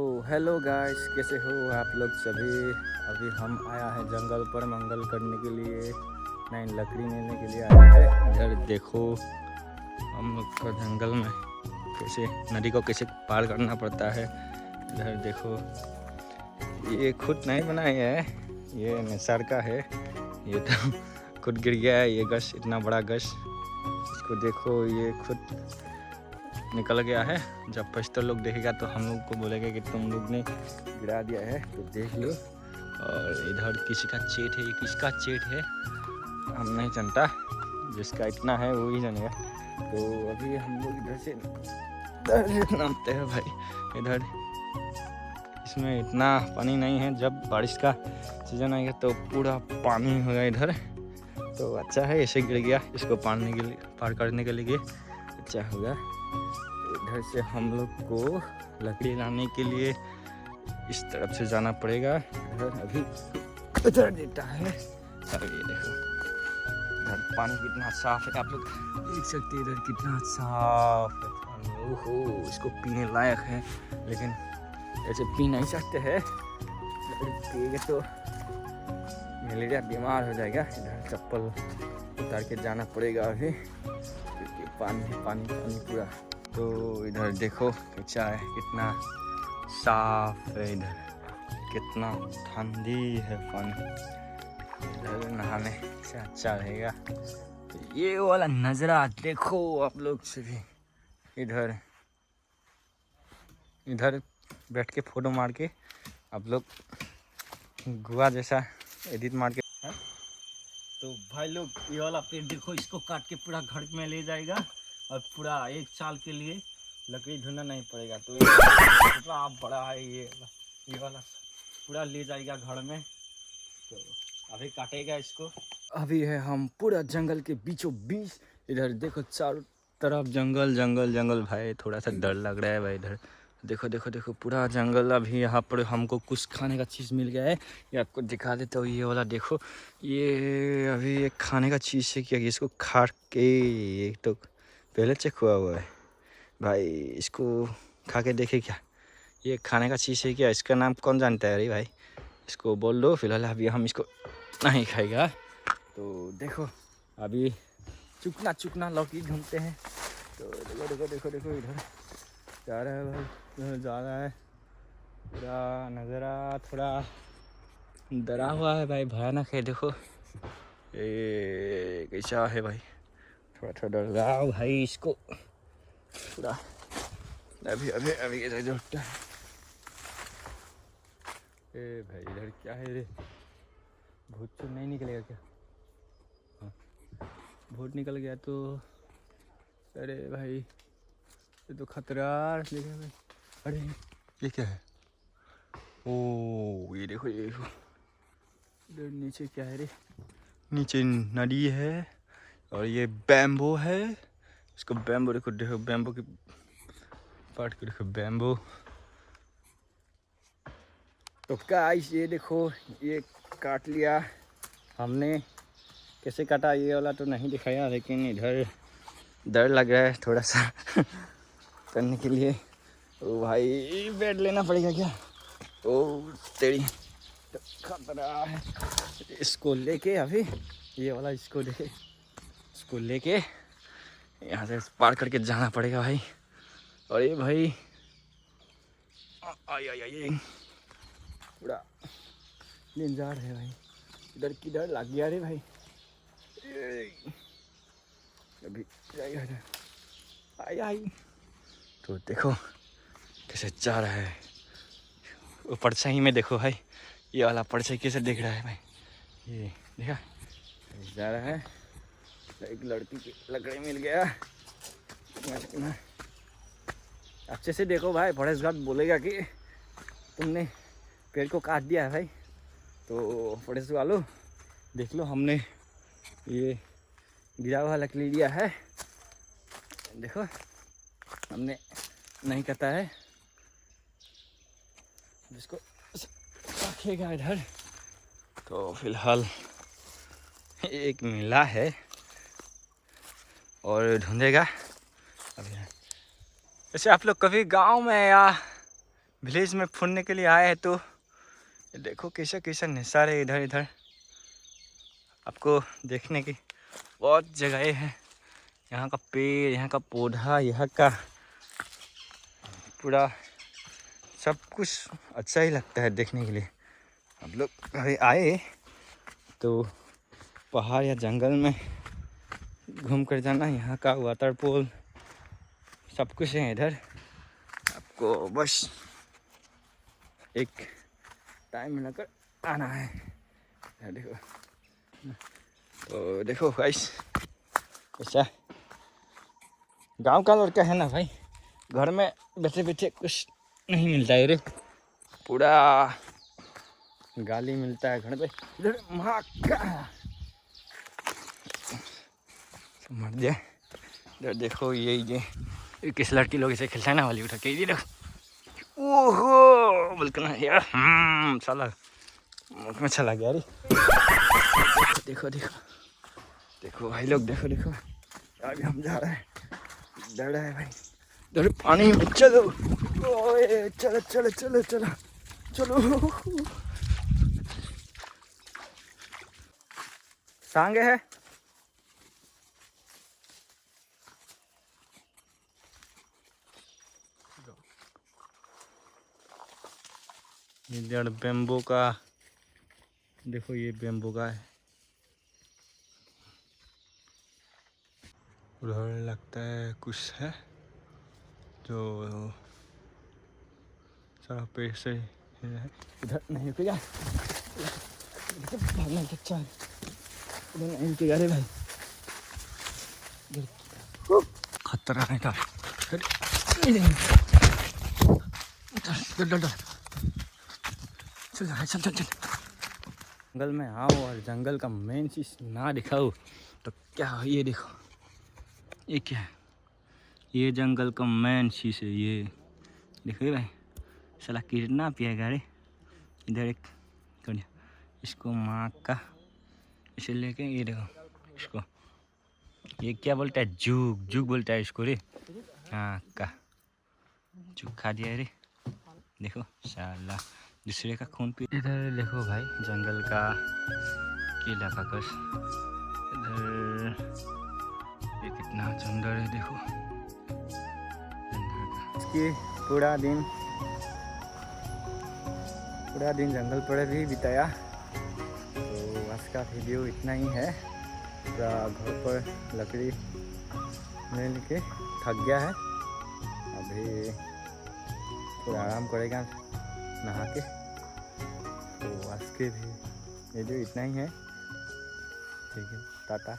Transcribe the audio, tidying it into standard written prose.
तो hello guys, कैसे हो आप लोग सभी। अभी हम आया है जंगल पर मंगल करने के लिए, नहीं लकड़ी लेने के लिए आया है। इधर देखो हम लोग का जंगल में कैसे नदी को कैसे पार करना पड़ता है। इधर देखो ये खुद नहीं बनाए है, ये निसर्ग का है। ये तो खुद गिर गया है, ये गश इतना बड़ा गश। इसको देखो ये खुद निकल गया है। जब पश्तो लोग देखेगा तो हम लोग को बोलेगा कि तुम लोग ने गिरा दिया है, तो देख लो। और इधर किसी का चेट है, ये किसका चेट है हम नहीं जानता, जिसका इतना है वो ही जानेगा। तो अभी हम लोग इधर से नामते हैं भाई। इधर इसमें इतना पानी नहीं है, जब बारिश का सीजन आएगा तो पूरा पानी होगा इधर। तो अच्छा है ऐसे गिर गया, इसको पार करने के लिए अच्छा होगा। इधर से हम लोग को लकड़ी लाने के लिए इस तरफ से जाना पड़ेगा। इधर अभी उधर देता है। अब ये देखो इधर पानी कितना साफ है, आप लोग देख सकते हैं। इधर कितना साफ है पानी, ओहो इसको पीने लायक है। लेकिन ऐसे पी नहीं सकते हैं, पिएंगे तो मलेरिया बीमार हो जाएगा। इधर चप्पल उतार के जाना पड़ेगा अभी, क्योंकि पानी पानी पानी पूरा। तो इधर देखो क्या है, कितना साफ है, इधर कितना ठंडी है पानी। इधर नहाने से अच्छा रहेगा। तो ये वाला नज़ारा देखो आप लोग से भी। इधर इधर बैठ के फोटो मार के आप लोग गुआ जैसा एडिट मार के। तो भाई लोग ये वाला पेड़ देखो, इसको काट के पूरा घर में ले जाएगा और पूरा 1 साल के लिए लकड़ी ढूंढना नहीं पड़ेगा। तो कितना बड़ा है ये वाला पूरा ले जाएगा घर में। तो अभी काटेगा इसको। अभी है हम पूरा जंगल के बीचों बीच। इधर देखो चारों तरफ जंगल जंगल जंगल। भाई थोड़ा सा डर लग रहा है भाई। इधर देखो देखो देखो पूरा जंगल। अभी यहाँ पर हमको कुछ खाने का चीज़ मिल गया है, ये आपको दिखा देता हूँ। ये वाला देखो, ये अभी एक खाने का चीज़ है। क्या इसको खा के एक तो पहले चेक हुआ हुआ है भाई, इसको खा के देखे क्या ये खाने का चीज़ है क्या। इसका नाम कौन जानता है? अरे भाई इसको बोल दो, फिलहाल अभी हम इसको नहीं खाएगा। तो देखो अभी चुकना चुकना लौकी ढूंढते हैं। तो देखो देखो देखो देखो इधर जा रहा है भाई, इधर जा रहा है। पूरा नज़ारा थोड़ा डरा हुआ है भाई, भयानक है। देखो ये कैसा है भाई, थोड़ा थोड़ा डर रहा है भाई इसको पूरा। अभी अभी अभी इधर जुटता है। ए भाई इधर क्या है रे, भूत तो नहीं निकलेगा क्या? हाँ भूत निकल गया तो अरे भाई ये तो खतरा है भाई। अरे ये क्या है? ओ ये देखो इधर नीचे क्या है रे, नीचे नदी है और ये बैम्बो है। इसको बैम्बो देखो देखो, बैम्बो की पार्ट को देखो, बैम्बो। तो गाइस ये देखो ये काट लिया हमने। कैसे काटा ये वाला तो नहीं दिखाया, लेकिन इधर डर लग रहा है थोड़ा सा करने के लिए। ओ भाई बेड लेना पड़ेगा क्या? ओ तेरी तो खतरा है। इसको लेके अभी ये वाला इसको लेके यहाँ से पार करके जाना पड़ेगा भाई। और ये भाई आई आई आई पूरा डेंजर है भाई। इधर किधर लग गया रे भाई, अभी जाएगा इधर। आई आई तो देखो कैसे जा रहा है। वो परछाई में देखो भाई, ये वाला परछाई कैसे देख रहा है भाई, ये देखा जा रहा है। एक लड़की की लकड़ी मिल गया। अच्छे से देखो भाई, फॉरेस्ट गार्ड बोलेगा कि तुमने पेड़ को काट दिया है भाई। तो फॉरेस्ट वालों देख लो, हमने ये गिरा हुआ लकड़ी लिया है। देखो हमने नहीं काटा है, जिसको रखेगा इधर। तो फिलहाल एक मिला है और ढूंढेगा अभी। वैसे आप लोग कभी गांव में या विलेज में फुरने के लिए आए हैं तो देखो कैसा कैसा निसार है इधर इधर। आपको देखने की बहुत जगह है। यहाँ का पेड़, यहाँ का पौधा, यहाँ का पूरा सब कुछ अच्छा ही लगता है देखने के लिए। हम लोग कभी आए तो पहाड़ या जंगल में घूम कर जाना। यहाँ का वाटरफॉल सब कुछ है इधर। आपको बस एक टाइम मिलाकर आना है। देखो तो देखो गाइस ऐसा गांव का लड़का है ना भाई, घर में बैठे बैठे कुछ नहीं मिलता है रे, पूरा गाली मिलता है घर पे। इधर माँ का मर जाए। इधर देखो ये किस लड़की लोग इसे खेलता है ना वाली उठा के, ये देखो ओहो बोलते ना यार, साला मुख में चला गया रे। देखो देखो देखो भाई लोग, देखो देखो आगे हम जा रहे हैं। डर रहा है भाई, इधर पानी में चलो। ओए चलो चलो चलो चलो चलो। सांगे है इधर बेम्बो का, देखो ये बेम्बो का है। उधर लगता है कुछ है जो सारा पेड़ से है। इधर नहीं रुकेगा, भागना अच्छा है। इधर नहीं रुकेगा रे भाई, खतरा है था। चल चल चल चल। जंगल में आओ और जंगल का मेन चीज ना दिखाओ तो क्या हो। ये देखो ये क्या है, ये जंगल का मेन चीज है। ये देखो भाई, साला किडनैप किया गया रे। इधर एक कौन, इसको माँ का इसे लेके, ये देखो इसको, ये क्या बोलता है, जूग जूग बोलता है इसको रे। हाँ का जूग खा दिया रे, देखो साला दूसरे का खून पी। इधर देखो भाई जंगल का किला का कस, इधर ये कितना सुंदर है देखो। इसकी पूरा दिन जंगल पर भी बिताया। तो आज का वीडियो इतना ही है। पूरा घर पर लकड़ी ले लेके थक गया है, अभी थोड़ा आराम करेगा नहा के। तो आज के भी वीडियो इतना ही है। ठीक है, टाटा।